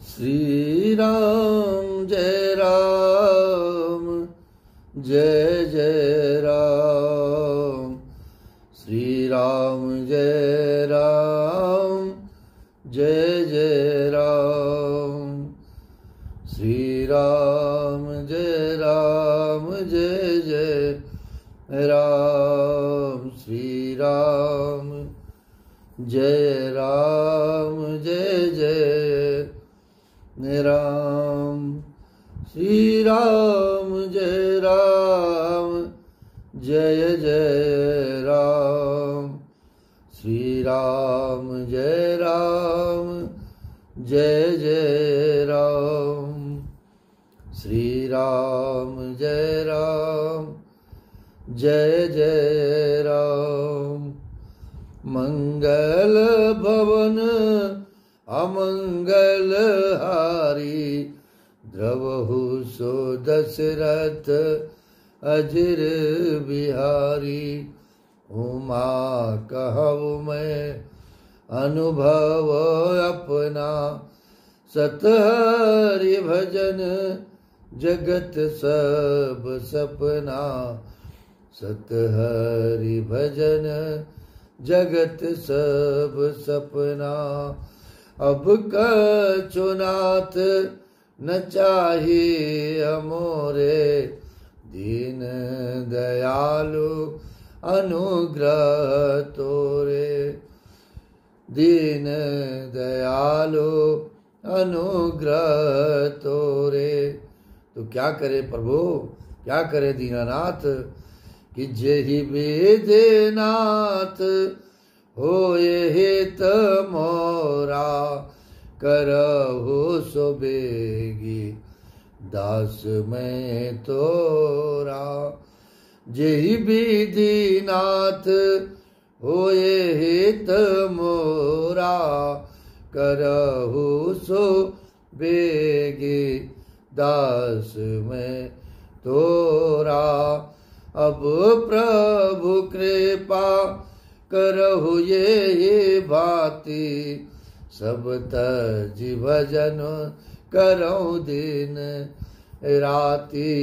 श्री राम जय राम जय जय राम। श्री राम जय राम जय जय राम। श्री राम जय राम जय जय राम। श्री राम जय राम जय जय राम। श्री राम जय राम जय जय राम। श्री राम जय राम जय जय राम। श्री राम जय राम जय जय राम। मंगल भवन अमंगल हारी, द्रवहु सो दशरथ अजिर बिहारी। उमा कहु मैं अनुभव अपना, सतहरि भजन जगत सब सपना। सतहरि भजन जगत सब सपना। अब कछु नाथ न चाहिए अमोरे, दीन दयालु अनुग्रह तोरे। दीन दयालु अनुग्रह तोरे। तो क्या करे प्रभु, क्या करे दीनानाथ, कि जेहि विधि नाथ होए हित मोरा। करहु सो बेगी दास मैं तोरा। जेहि विधि नाथ होए हित मोरा। करहु सो बेगी दास मैं तोरा। अब प्रभु कृपा करहु ये भांति, सब तजि भजन करहु दिन राति।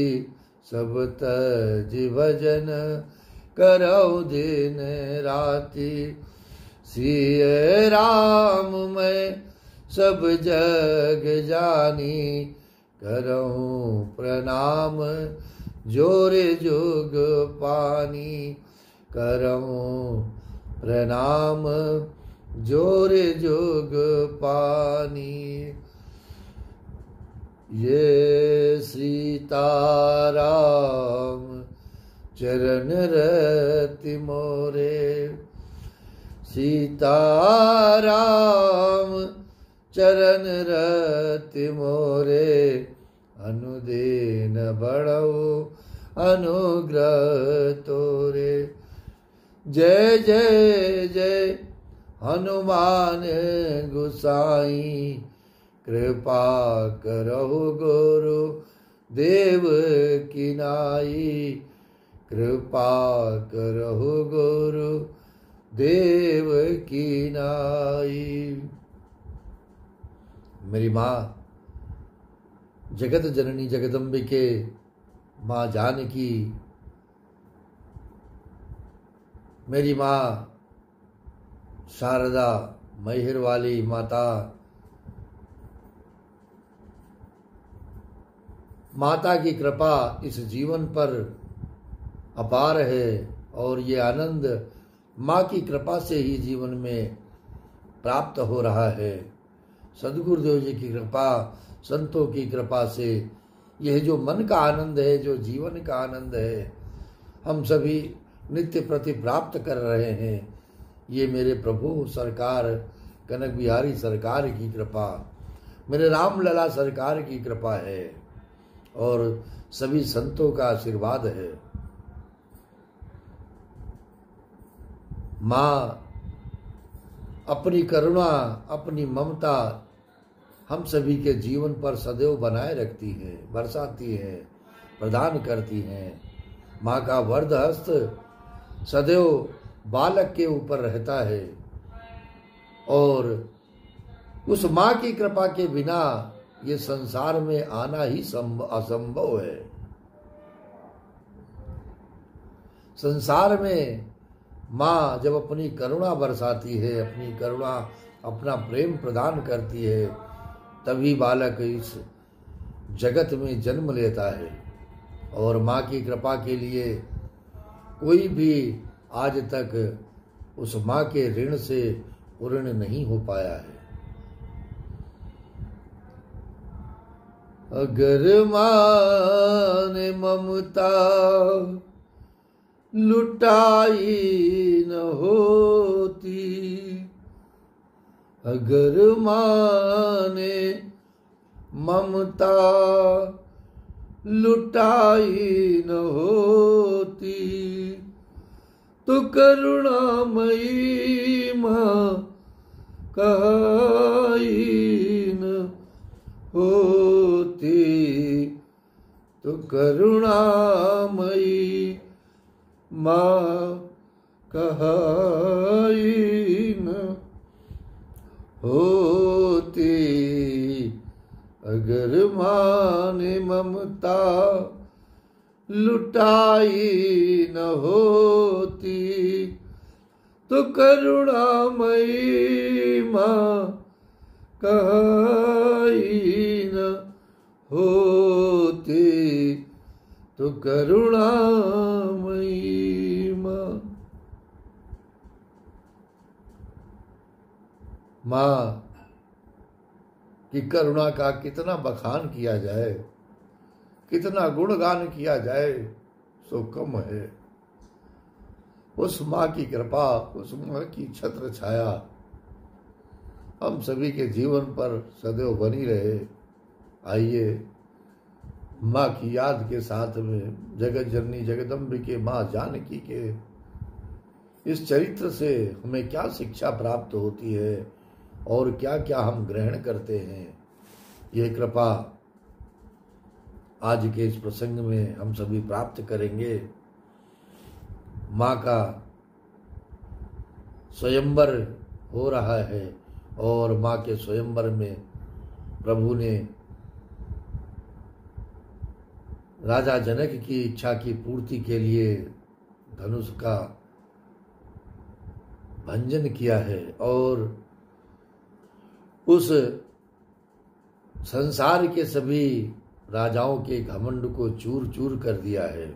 सब तजि भजन करहु दिन राति। सिय राम मैं सब जग जानी, करहु प्रणाम जोरे जोग पानी। करहु प्रणाम जोरे जोग पानी। ये सीताराम चरण रति मोरे। सीताराम चरण रति मोरे। अनुदीन बढ़ऊ अनुग्रह तोरे। जय जय जय हनुमान गोसाई, कृपा करहु गुरु देव की नाई। कृपा करहु गुरु देव की नाई। मेरी माँ जगत जननी जगदम्बिके माँ जानकी, मेरी माँ शारदा मैहर वाली माता, माता की कृपा इस जीवन पर अपार है। और ये आनंद माँ की कृपा से ही जीवन में प्राप्त हो रहा है। सद्गुरुदेव जी की कृपा, संतों की कृपा से यह जो मन का आनंद है, जो जीवन का आनंद है, हम सभी नित्य प्रति प्राप्त कर रहे हैं। ये मेरे प्रभु सरकार कनक बिहारी सरकार की कृपा, मेरे रामलला सरकार की कृपा है और सभी संतों का आशीर्वाद है। माँ अपनी करुणा, अपनी ममता हम सभी के जीवन पर सदैव बनाए रखती है, बरसाती है, प्रदान करती हैं। माँ का वरद हस्त सदैव बालक के ऊपर रहता है और उस माँ की कृपा के बिना ये संसार में आना ही असंभव है। संसार में माँ जब अपनी करुणा बरसाती है, अपनी करुणा अपना प्रेम प्रदान करती है, तभी बालक इस जगत में जन्म लेता है। और माँ की कृपा के लिए कोई भी आज तक उस माँ के ऋण से पूर्ण नहीं हो पाया है। अगर माँ ने ममता लुटाई न होती, अगर माँ ने ममता लुटाई न होती, तो करुणामयी माँ कहीं न होती, तो करुणामयी माँ कहीं न होती। अगर माँ ने ममता लुटाई न होती, तो करुणामयी माँ कहीं न होती, तो करुणामयी माँ। माँ की करुणा का कितना बखान किया जाए, कितना गुणगान किया जाए, सो कम है। उस माँ की कृपा, उस माँ की छत्र छाया हम सभी के जीवन पर सदैव बनी रहे। आइए माँ की याद के साथ में जगत जननी जगदम्बिके माँ जानकी के इस चरित्र से हमें क्या शिक्षा प्राप्त होती है और क्या क्या हम ग्रहण करते हैं, यह कृपा आज के इस प्रसंग में हम सभी प्राप्त करेंगे। माँ का स्वयंवर हो रहा है और माँ के स्वयंवर में प्रभु ने राजा जनक की इच्छा की पूर्ति के लिए धनुष का भंजन किया है और उस संसार के सभी राजाओं के घमंड को चूर चूर कर दिया है।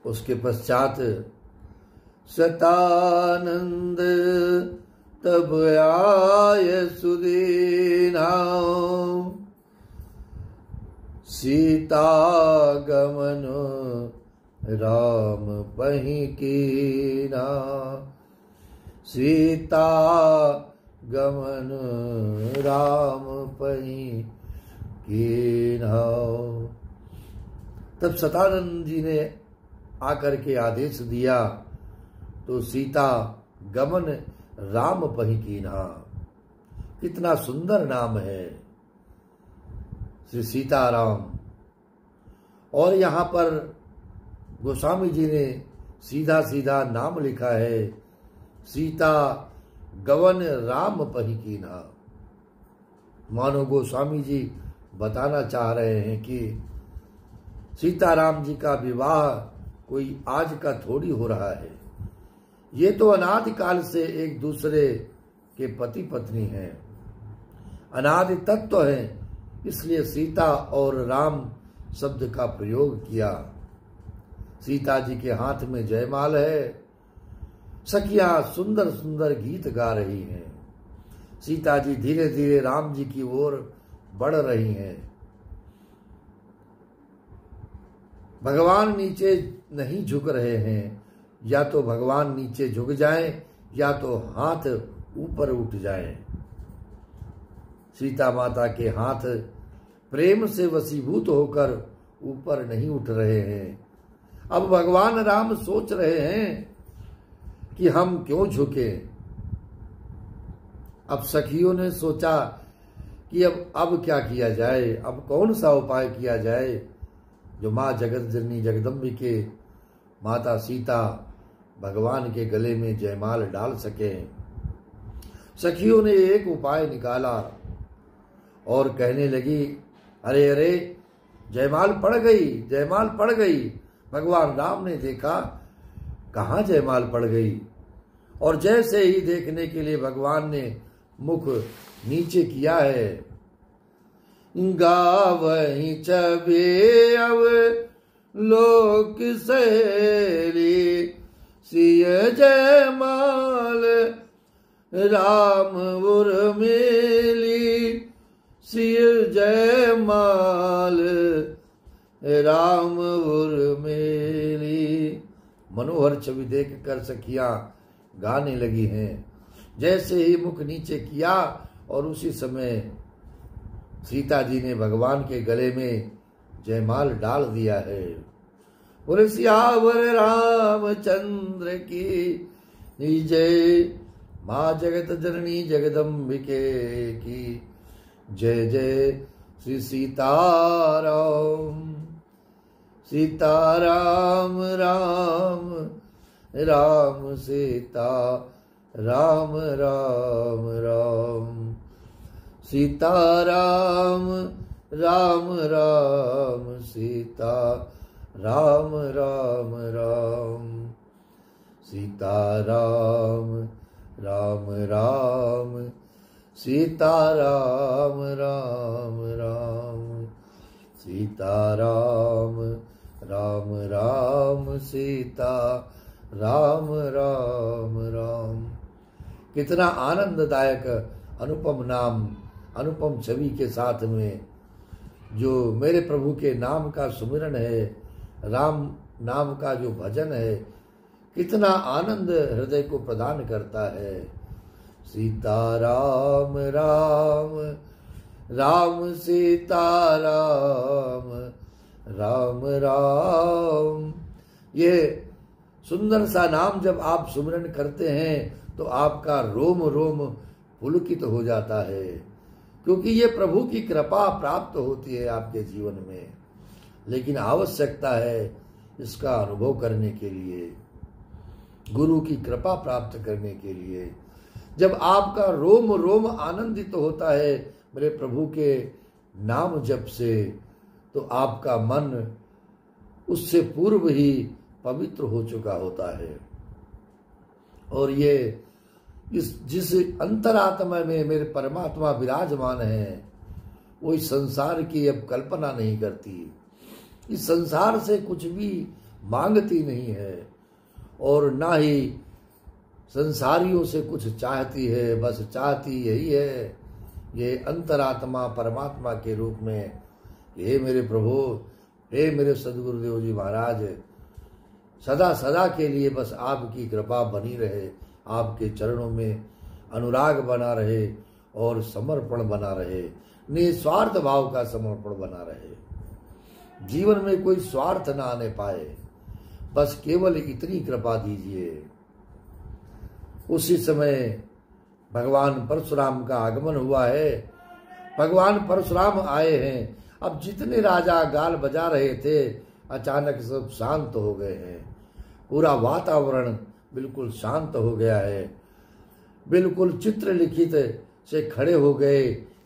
उसके पश्चात सतानंद तब आय सुदीना, सीता गमन राम पहि कीना, सीता गमन राम पहि कीना। तब सतानंद जी ने आकर के आदेश दिया तो सीता गमन राम पहि कीना। कितना सुंदर नाम है श्री सीताराम। और यहाँ पर गोस्वामी जी ने सीधा सीधा नाम लिखा है, सीता गवन राम पहि कीना। मानो गोस्वामी जी बताना चाह रहे हैं कि सीताराम जी का विवाह कोई आज का थोड़ी हो रहा है, ये तो अनादि काल से एक दूसरे के पति पत्नी हैं, अनादि तत्व हैं। इसलिए सीता और राम शब्द का प्रयोग किया। सीता जी के हाथ में जयमाल है, सखियां सुंदर सुंदर गीत गा रही हैं। सीता जी धीरे धीरे राम जी की ओर बढ़ रही हैं। भगवान नीचे नहीं झुक रहे हैं, या तो भगवान नीचे झुक जाएं या तो हाथ ऊपर उठ जाएं। सीता माता के हाथ प्रेम से वशीभूत होकर ऊपर नहीं उठ रहे हैं। अब भगवान राम सोच रहे हैं कि हम क्यों झुके। अब सखियों ने सोचा कि अब क्या किया जाए, अब कौन सा उपाय किया जाए जो माँ जगत जननी जगदम्बिके माता सीता भगवान के गले में जयमाल डाल सके। सखियों ने एक उपाय निकाला और कहने लगी, अरे अरे जयमाल पड़ गई, जयमाल पड़ गई। भगवान राम ने देखा कहाँ जयमाल पड़ गई, और जैसे ही देखने के लिए भगवान ने मुख नीचे किया है, गावहीं छबे अब लोक सहेली, सिय जयमाल राम उर्मिली, सिय जयमाल राम उर्मिली। मनोहर छवि देखकर सखियां गाने लगी हैं। जैसे ही मुख नीचे किया और उसी समय सीता जी ने भगवान के गले में जयमाल डाल दिया है। बोले सियावर रामचंद्र की जय, माँ जगत जननी जगदम्बिके की जय जय। श्री सीताराम सीताराम राम राम सीता राम राम राम, सीताराम राम राम सीता राम राम राम, सीताराम राम राम सीताराम राम राम, सीताराम राम राम सीता राम राम राम। कितना आनंददायक अनुपम नाम, अनुपम छवि के साथ में जो मेरे प्रभु के नाम का सुमिरन है, राम नाम का जो भजन है, कितना आनंद हृदय को प्रदान करता है। सीताराम राम राम सीताराम राम राम। ये सुंदर सा नाम जब आप सुमिरन करते हैं तो आपका रोम रोम पुलकित हो जाता है, क्योंकि ये प्रभु की कृपा प्राप्त होती है आपके जीवन में। लेकिन आवश्यकता है इसका अनुभव करने के लिए, गुरु की कृपा प्राप्त करने के लिए। जब आपका रोम रोम आनंदित होता है मेरे प्रभु के नाम जप से, तो आपका मन उससे पूर्व ही पवित्र हो चुका होता है। और ये जिस अंतरात्मा में मेरे परमात्मा विराजमान है, वो इस संसार की अब कल्पना नहीं करती, इस संसार से कुछ भी मांगती नहीं है, और ना ही संसारियों से कुछ चाहती है। बस चाहती यही है, ये अंतरात्मा परमात्मा के रूप में, हे मेरे प्रभु, हे मेरे सदगुरुदेव जी महाराज, सदा सदा के लिए बस आपकी कृपा बनी रहे, आपके चरणों में अनुराग बना रहे और समर्पण बना रहे, निस्वार्थ भाव का समर्पण बना रहे। जीवन में कोई स्वार्थ ना आने पाए, बस केवल इतनी कृपा दीजिए। उसी समय भगवान परशुराम का आगमन हुआ है। भगवान परशुराम आए हैं। अब जितने राजा गाल बजा रहे थे, अचानक सब शांत हो गए हैं। पूरा वातावरण बिल्कुल शांत हो गया है। बिल्कुल चित्र लिखित से खड़े हो गए।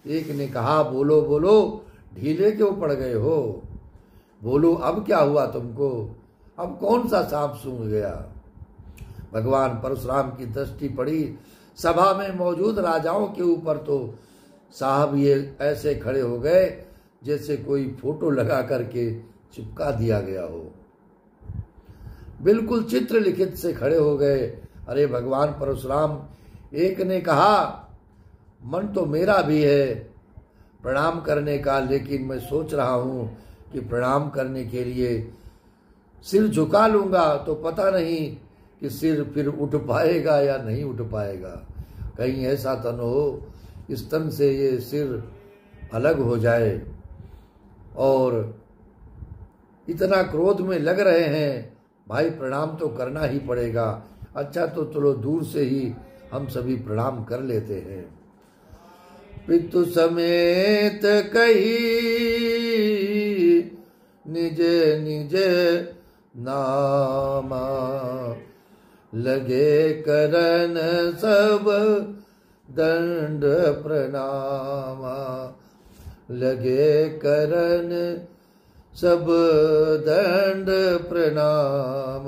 एक ने कहा, बोलो बोलो, ढीले क्यों पड़ गए हो? बोलो अब क्या हुआ तुमको? अब कौन सा सांप सूंघ गया? भगवान परशुराम की दृष्टि पड़ी सभा में मौजूद राजाओं के ऊपर, तो साहब ये ऐसे खड़े हो गए जैसे कोई फोटो लगा करके चिपका दिया गया हो। बिल्कुल चित्र लिखित से खड़े हो गए। अरे भगवान परशुराम, एक ने कहा, मन तो मेरा भी है प्रणाम करने का, लेकिन मैं सोच रहा हूं कि प्रणाम करने के लिए सिर झुका लूंगा तो पता नहीं कि सिर फिर उठ पाएगा या नहीं उठ पाएगा। कहीं ऐसा तन हो इस तन से ये सिर अलग हो जाए। और इतना क्रोध में लग रहे हैं, भाई प्रणाम तो करना ही पड़ेगा। अच्छा तो चलो दूर से ही हम सभी प्रणाम कर लेते हैं। पितु समेत कही निज निज नामा, लगे करन सब दंड प्रणाम, लगे करन सब दंड प्रणाम।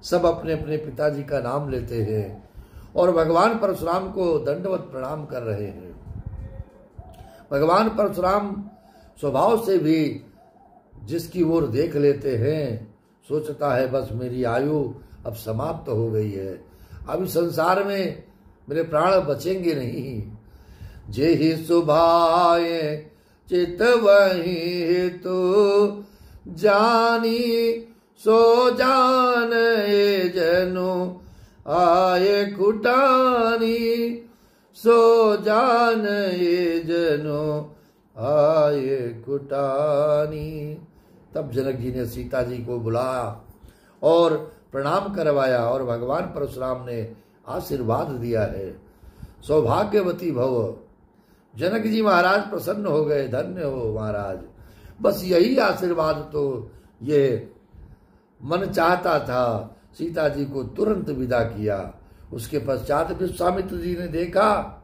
सब अपने अपने पिताजी का नाम लेते हैं और भगवान परशुराम को दंडवत प्रणाम कर रहे हैं। भगवान परशुराम स्वभाव से भी जिसकी ओर देख लेते हैं सोचता है बस मेरी आयु अब समाप्त हो गई है, अब इस संसार में मेरे प्राण बचेंगे नहीं। जे ही सुभाए चित वही तो जानी, सो जान ये जनो आए कुटानी, सो जान ये जनो आए कुटानी। तब जनक जी ने सीता जी को बुलाया और प्रणाम करवाया और भगवान परशुराम ने आशीर्वाद दिया है, सौभाग्यवती भव। जनक जी महाराज प्रसन्न हो गए, धन्य हो महाराज। बस यही आशीर्वाद तो ये मन चाहता था। सीता जी को तुरंत विदा किया। उसके पश्चात विश्वामित्र जी ने देखा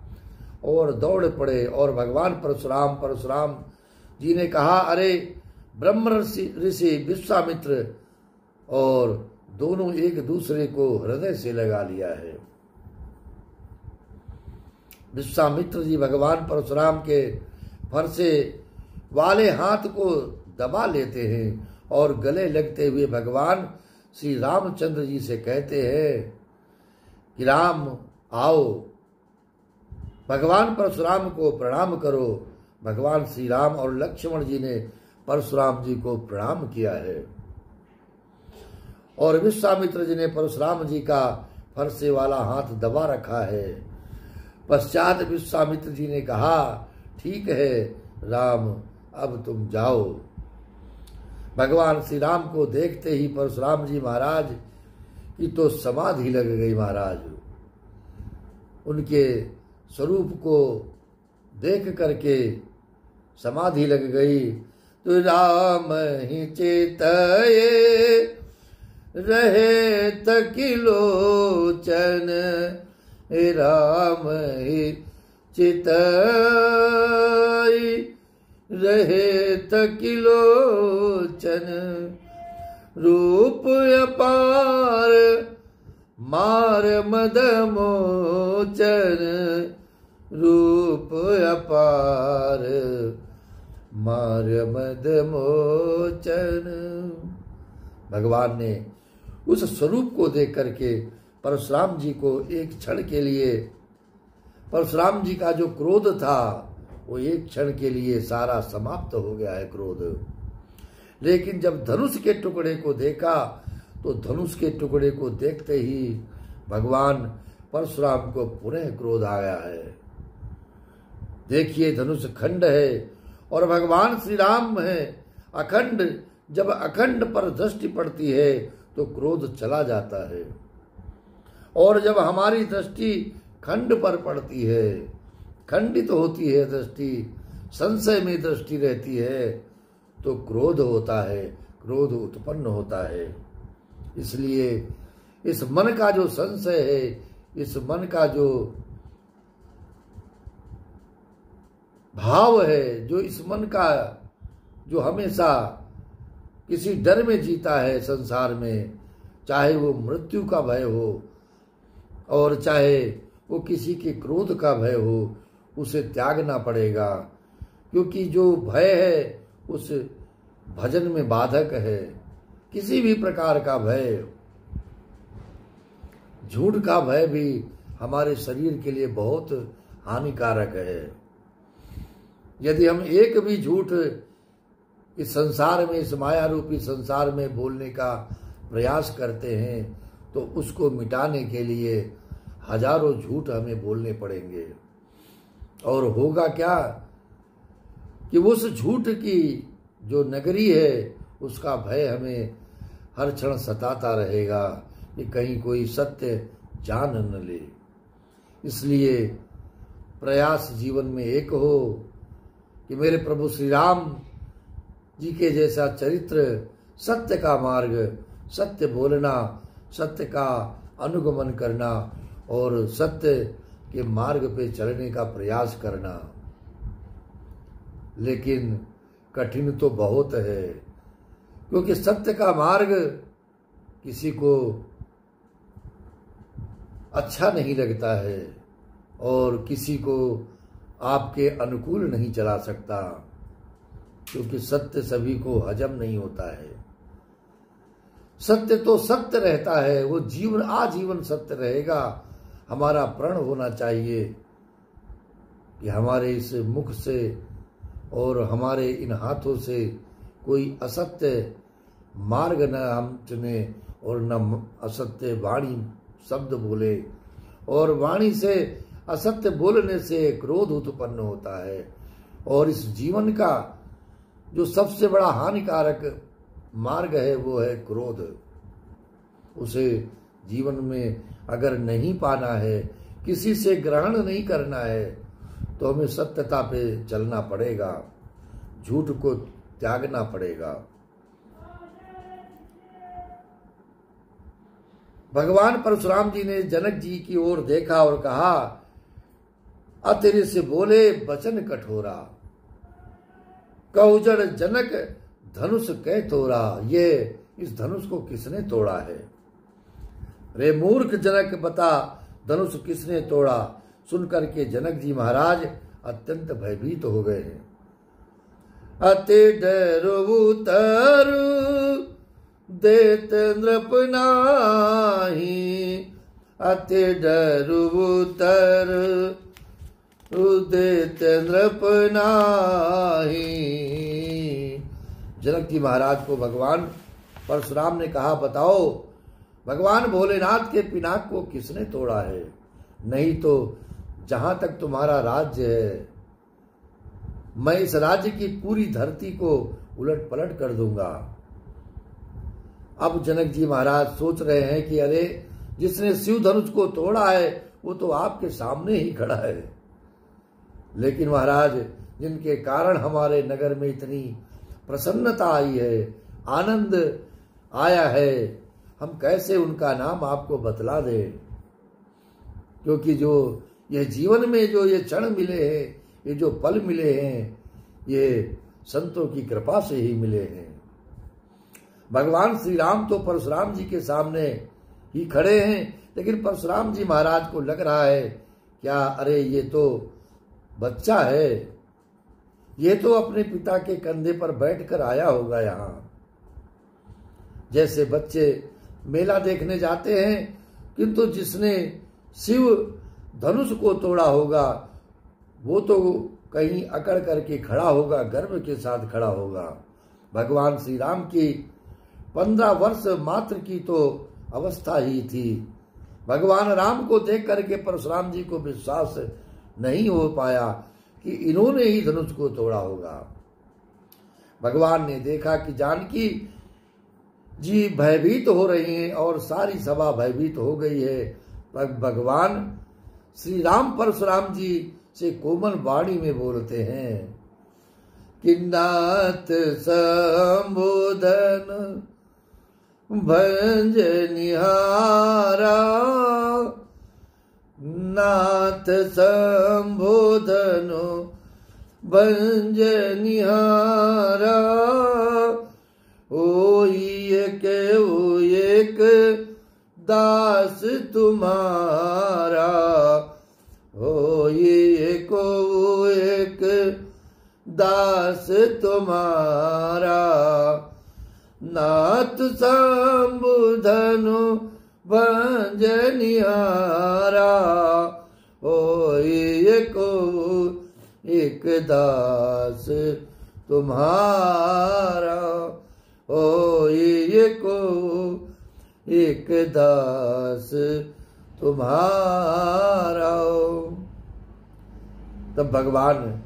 और दौड़ पड़े और भगवान परशुराम जी ने कहा, अरे ब्रह्म ऋषि विश्वामित्र, और दोनों एक दूसरे को हृदय से लगा लिया है। विश्वामित्र जी भगवान परशुराम के फरसे वाले हाथ को दबा लेते हैं और गले लगते हुए भगवान श्री रामचंद्र जी से कहते हैं कि राम आओ, भगवान परशुराम को प्रणाम करो। भगवान श्री राम और लक्ष्मण जी ने परशुराम जी को प्रणाम किया है और विश्वामित्र जी ने परशुराम जी का फरसे वाला हाथ दबा रखा है। पश्चात विश्वामित्र जी ने कहा, ठीक है राम, अब तुम जाओ। भगवान श्री राम को देखते ही परशुराम जी महाराज की तो समाधि लग गई महाराज। उनके स्वरूप को देख करके समाधि लग गई। तो राम ही चेतये रहे तकिलोचन, राम ही चितई रहे तकिलोचन, रूप अपार मार मद मोचन, रूप अपार मार मद मोचन। भगवान ने उस स्वरूप को देख करके परशुराम जी को एक क्षण के लिए, परशुराम जी का जो क्रोध था वो एक क्षण के लिए सारा समाप्त हो गया है क्रोध। लेकिन जब धनुष के टुकड़े को देखा तो धनुष के टुकड़े को देखते ही भगवान परशुराम को पुनः क्रोध आ गया है। देखिए धनुष खंड है और भगवान श्री राम है अखंड। जब अखंड पर दृष्टि पड़ती है तो क्रोध चला जाता है और जब हमारी दृष्टि खंड पर पड़ती है, खंडित होती है दृष्टि, संशय में दृष्टि रहती है तो क्रोध होता है, क्रोध उत्पन्न होता है। इसलिए इस मन का जो संशय है, इस मन का जो भाव है, जो इस मन का जो हमेशा किसी डर में जीता है संसार में, चाहे वो मृत्यु का भय हो और चाहे वो किसी के क्रोध का भय हो, उसे त्यागना पड़ेगा। क्योंकि जो भय है उस भजन में बाधक है। किसी भी प्रकार का भय, झूठ का भय भी हमारे शरीर के लिए बहुत हानिकारक है। यदि हम एक भी झूठ इस संसार में, इस माया रूपी संसार में बोलने का प्रयास करते हैं तो उसको मिटाने के लिए हजारों झूठ हमें बोलने पड़ेंगे। और होगा क्या कि उस झूठ की जो नगरी है उसका भय हमें हर क्षण सताता रहेगा कि कहीं कोई सत्य जान न ले। इसलिए प्रयास जीवन में एक हो कि मेरे प्रभु श्री राम जी के जैसा चरित्र, सत्य का मार्ग, सत्य बोलना, सत्य का अनुगमन करना और सत्य के मार्ग पे चलने का प्रयास करना, लेकिन कठिन तो बहुत है, क्योंकि सत्य का मार्ग किसी को अच्छा नहीं लगता है और किसी को आपके अनुकूल नहीं चला सकता, क्योंकि सत्य सभी को हजम नहीं होता है। सत्य तो सत्य रहता है, वो जीवन आजीवन सत्य रहेगा। हमारा प्रण होना चाहिए कि हमारे इस मुख से और हमारे इन हाथों से कोई असत्य मार्ग न हम चुने और न असत्य वाणी शब्द बोले, और वाणी से असत्य बोलने से क्रोध उत्पन्न होता है। और इस जीवन का जो सबसे बड़ा हानिकारक मार्ग है वो है क्रोध। उसे जीवन में अगर नहीं पाना है, किसी से ग्रहण नहीं करना है, तो हमें सत्यता पे चलना पड़ेगा, झूठ को त्यागना पड़ेगा। भगवान परशुराम जी ने जनक जी की ओर देखा और कहा, अतिरि से बोले बचन कठोरा, कहु जड़ जनक धनुष कै तोड़ा। ये इस धनुष को किसने तोड़ा है? रे मूर्ख जनक बता धनुष किसने तोड़ा। सुनकर के जनक जी महाराज अत्यंत भयभीत हो गए हैं। अति डरु तरु देत नृप नाही, अति डरु तरु देत नृप नाही। जनक जी महाराज को भगवान परशुराम ने कहा, बताओ भगवान भोलेनाथ के पिनाक को किसने तोड़ा है? नहीं तो जहां तक तुम्हारा राज्य है, मैं इस राज्य की पूरी धरती को उलट पलट कर दूंगा। अब जनक जी महाराज सोच रहे हैं कि अरे, जिसने शिव धनुष को तोड़ा है वो तो आपके सामने ही खड़ा है, लेकिन महाराज जिनके कारण हमारे नगर में इतनी प्रसन्नता आई है, आनंद आया है, हम कैसे उनका नाम आपको बतला दें? क्योंकि जो ये जीवन में जो ये क्षण मिले हैं, ये जो पल मिले हैं, ये संतों की कृपा से ही मिले हैं। भगवान श्री राम तो परशुराम जी के सामने ही खड़े हैं, लेकिन परशुराम जी महाराज को लग रहा है क्या, अरे ये तो बच्चा है, ये तो अपने पिता के कंधे पर बैठकर आया होगा यहाँ। जैसे बच्चे मेला देखने जाते हैं, किंतु जिसने शिव धनुष को तोड़ा होगा वो तो कहीं अकड़ करके खड़ा होगा, गर्व के साथ खड़ा होगा। भगवान श्री राम की 15 वर्ष मात्र की तो अवस्था ही थी। भगवान राम को देख करके परशुराम जी को विश्वास नहीं हो पाया कि इन्होंने ही धनुष को तोड़ा होगा। भगवान ने देखा कि जानकी जी भयभीत हो रही हैं और सारी सभा भयभीत हो गई है। भगवान श्री राम परशुराम जी से कोमल वाणी में बोलते हैं कि नाथ संबोधन भंज निहारा, नाथ संबोधन भंज निहारा। ओ एक दास तुम्हारा, हो एक दास तुम्हारा। नाथ संबोधनु भंज निहारा, हो एक दास तुम्हारा, हो एक दास तुम्हारा। तब भगवान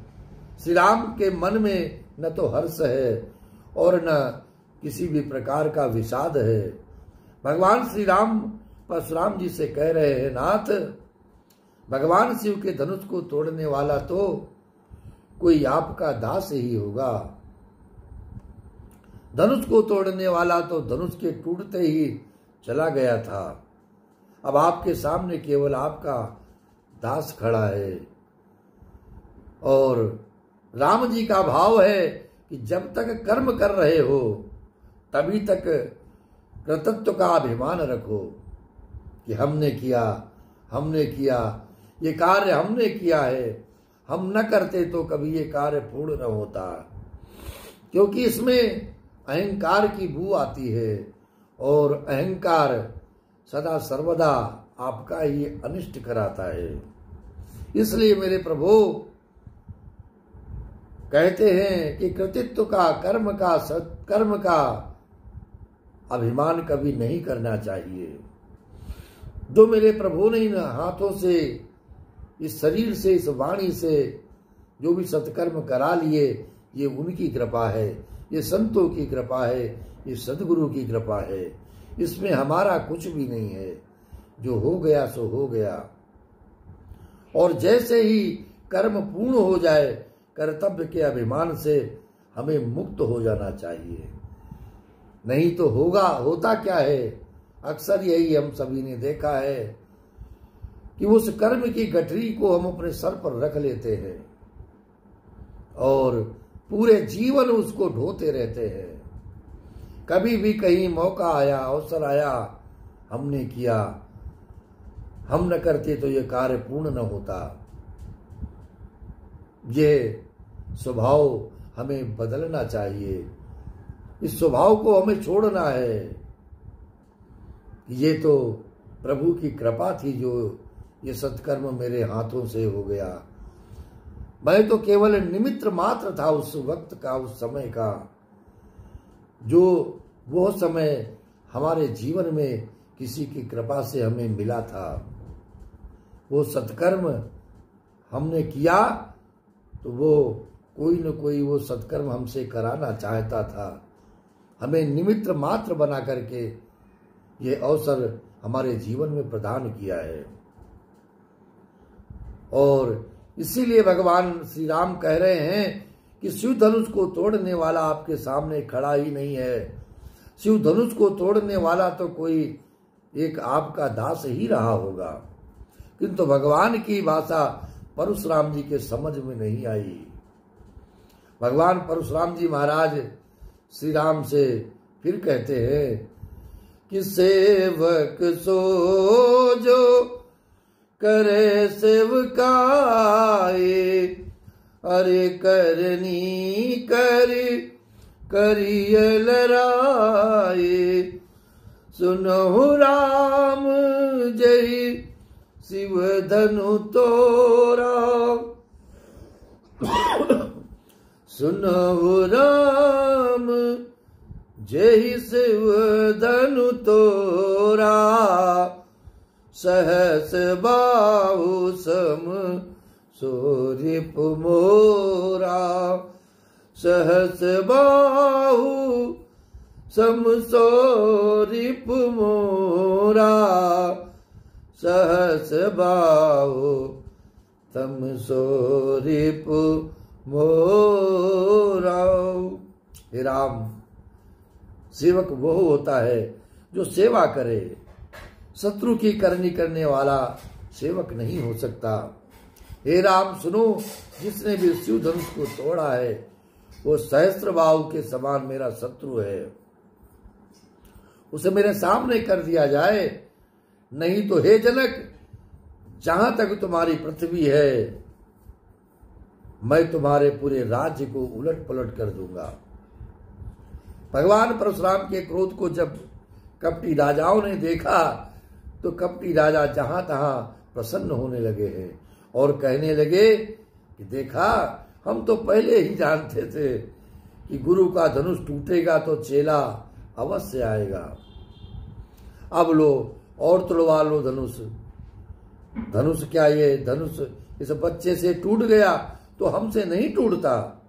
श्री राम के मन में न तो हर्ष है और न किसी भी प्रकार का विषाद है। भगवान श्री राम परशुराम जी से कह रहे हैं, नाथ भगवान शिव के धनुष को तोड़ने वाला तो कोई आपका दास ही होगा। धनुष को तोड़ने वाला तो धनुष के टूटते ही चला गया था। अब आपके सामने केवल आपका दास खड़ा है। और राम जी का भाव है कि जब तक कर्म कर रहे हो तभी तक कृतित्व का अभिमान रखो कि हमने किया, ये कार्य हमने किया है। हम न करते तो कभी ये कार्य पूर्ण न होता, क्योंकि इसमें अहंकार की बू आती है और अहंकार सदा सर्वदा आपका ही अनिष्ट कराता है। इसलिए मेरे प्रभु कहते हैं कि कृतित्व का, कर्म का, सत्कर्म का अभिमान कभी नहीं करना चाहिए। जो मेरे प्रभु ने इन हाथों से, इस शरीर से, इस वाणी से जो भी सत्कर्म करा लिए, ये उनकी कृपा है, ये संतों की कृपा है, ये सदगुरु की कृपा है। इसमें हमारा कुछ भी नहीं है। जो हो गया सो हो गया। और जैसे ही कर्म पूर्ण हो जाए, कर्तव्य के अभिमान से हमें मुक्त हो जाना चाहिए। नहीं तो होता क्या है, अक्सर यही हम सभी ने देखा है कि उस कर्म की गठरी को हम अपने सर पर रख लेते हैं और पूरे जीवन उसको ढोते रहते हैं। कभी भी कहीं मौका आया, अवसर आया, हमने किया, हम न करते तो ये कार्य पूर्ण न होता। ये स्वभाव हमें बदलना चाहिए। इस स्वभाव को हमें छोड़ना है। ये तो प्रभु की कृपा थी जो ये सत्कर्म मेरे हाथों से हो गया। मैं तो केवल निमित्त मात्र था उस वक्त का, उस समय का, जो वो समय हमारे जीवन में किसी की कृपा से हमें मिला था। वो सत्कर्म हमने किया तो वो कोई न कोई वो सत्कर्म हमसे कराना चाहता था। हमें निमित्त मात्र बना करके ये अवसर हमारे जीवन में प्रदान किया है। और इसीलिए भगवान श्री राम कह रहे हैं कि शिव धनुष को तोड़ने वाला आपके सामने खड़ा ही नहीं है। शिव धनुष को तोड़ने वाला तो कोई एक आपका दास ही रहा होगा। किंतु भगवान की भाषा परशुराम जी के समझ में नहीं आई। भगवान परशुराम जी महाराज श्री राम से फिर कहते हैं कि सेवक सो जो करे सेवकाए, अरे करनी करिय लराए। सुनहु राम जय शिव धनु तोरा, सुनहु राम जय शिव धनु तोरा। सहस बाहु सम सोरिप मोरा, सहस बाहु सम सोरिप मोरा। सहस बाहु तम सोरिप मोरा। हे राम, सेवक वो होता है जो सेवा करे। शत्रु की करनी करने वाला सेवक नहीं हो सकता। हे राम सुनो, जिसने भी शिव धनुष को तोड़ा है वो सहस्त्रबाहु के समान मेरा शत्रु है। उसे मेरे सामने कर दिया जाए, नहीं तो हे जनक, जहां तक तुम्हारी पृथ्वी है मैं तुम्हारे पूरे राज्य को उलट पलट कर दूंगा। भगवान परशुराम के क्रोध को जब कपटी राजाओं ने देखा तो कपटी राजा जहां तहां प्रसन्न होने लगे हैं और कहने लगे कि देखा, हम तो पहले ही जानते थे कि गुरु का धनुष टूटेगा तो चेला अवश्य आएगा। अब लो और तुड़वा लो धनुष। धनुष क्या, ये धनुष इस बच्चे से टूट गया तो हमसे नहीं टूटता।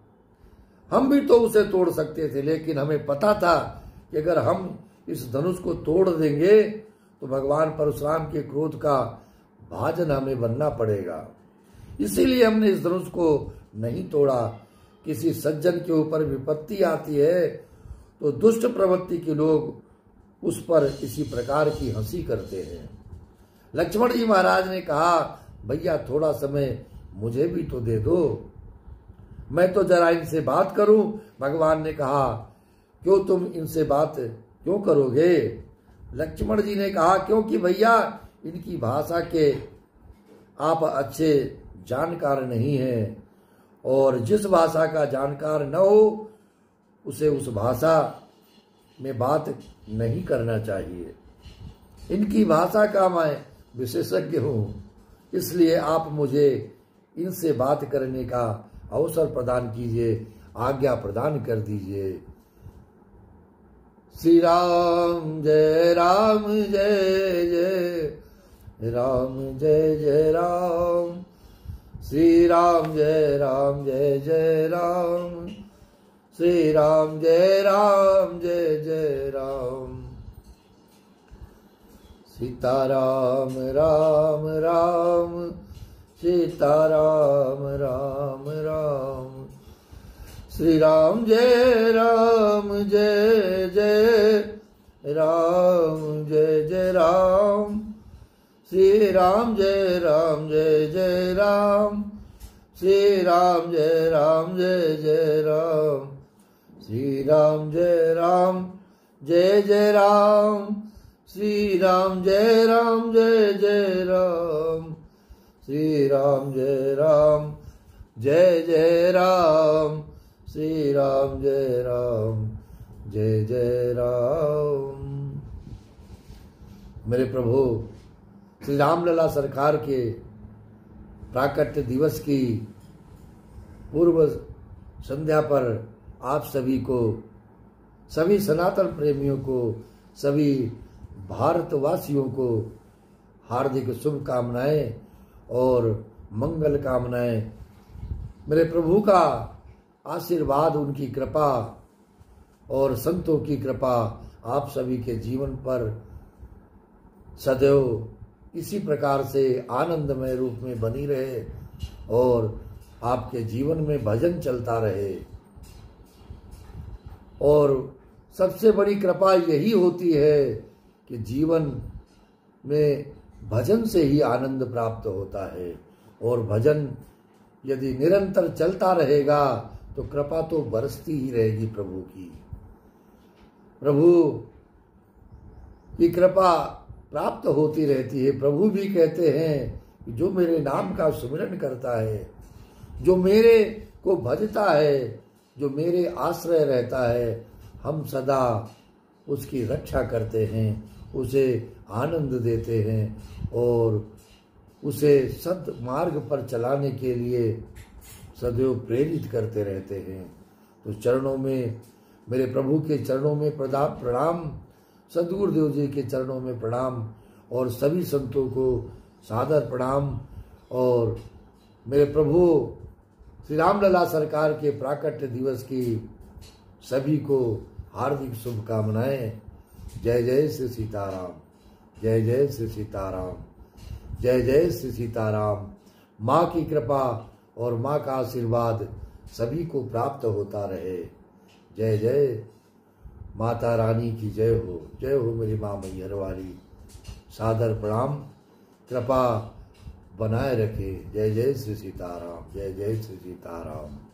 हम भी तो उसे तोड़ सकते थे, लेकिन हमें पता था कि अगर हम इस धनुष को तोड़ देंगे तो भगवान परशुराम के क्रोध का भाजन हमें बनना पड़ेगा। इसीलिए हमने इस धनुष को नहीं तोड़ा। किसी सज्जन के ऊपर विपत्ति आती है तो दुष्ट प्रवृत्ति के लोग उस पर इसी प्रकार की हंसी करते हैं। लक्ष्मण जी महाराज ने कहा, भैया थोड़ा समय मुझे भी तो दे दो, मैं तो जरा इनसे बात करूं। भगवान ने कहा, क्यों तुम इनसे बात क्यों करोगे? लक्ष्मण जी ने कहा, क्योंकि भैया इनकी भाषा के आप अच्छे जानकार नहीं हैं, और जिस भाषा का जानकार न हो उसे उस भाषा में बात नहीं करना चाहिए। इनकी भाषा का मैं विशेषज्ञ हूँ, इसलिए आप मुझे इनसे बात करने का अवसर प्रदान कीजिए, आज्ञा प्रदान कर दीजिए। श्री राम जय राम जय जय राम जय जय राम, श्री राम जय जय राम, श्री राम जय जय राम। सीताराम राम राम, सीताराम राम राम, श्री राम जय जय राम जय जय राम, श्री राम जय जय राम, श्री राम जय जय राम, श्री राम जय जय राम, श्री राम जय जय राम, श्री राम जय जय राम, श्री राम जय जय राम। मेरे प्रभु श्री रामलला सरकार के प्राकट्य दिवस की पूर्व संध्या पर आप सभी को, सभी सनातन प्रेमियों को, सभी भारतवासियों को हार्दिक शुभकामनाएं और मंगल कामनाएं। मेरे प्रभु का आशीर्वाद, उनकी कृपा और संतों की कृपा आप सभी के जीवन पर सदैव इसी प्रकार से आनंदमय रूप में बनी रहे और आपके जीवन में भजन चलता रहे। और सबसे बड़ी कृपा यही होती है कि जीवन में भजन से ही आनंद प्राप्त होता है, और भजन यदि निरंतर चलता रहेगा तो कृपा तो बरसती ही रहेगी प्रभु की। प्रभु की कृपा प्राप्त होती रहती है। प्रभु भी कहते हैं कि जो मेरे नाम का सुमिरन करता है, जो मेरे को भजता है, जो मेरे आश्रय रहता है, हम सदा उसकी रक्षा करते हैं, उसे आनंद देते हैं और उसे सत मार्ग पर चलाने के लिए सदैव प्रेरित करते रहते हैं। तो चरणों में, मेरे प्रभु के चरणों में प्रणाम, सद्गुरुदेव जी के चरणों में प्रणाम, और सभी संतों को सादर प्रणाम। और मेरे प्रभु श्री रामलला सरकार के प्राकट्य दिवस की सभी को हार्दिक शुभकामनाएं। जय जय श्री सीताराम, जय जय श्री सीताराम, जय जय श्री सीताराम। माँ की कृपा और माँ का आशीर्वाद सभी को प्राप्त होता रहे। जय जय माता रानी की जय हो, जय हो मेरी माँ मैहर वाली। सादर प्रणाम, कृपा बनाए रखे। जय जय श्री सीताराम, जय जय श्री सीताराम।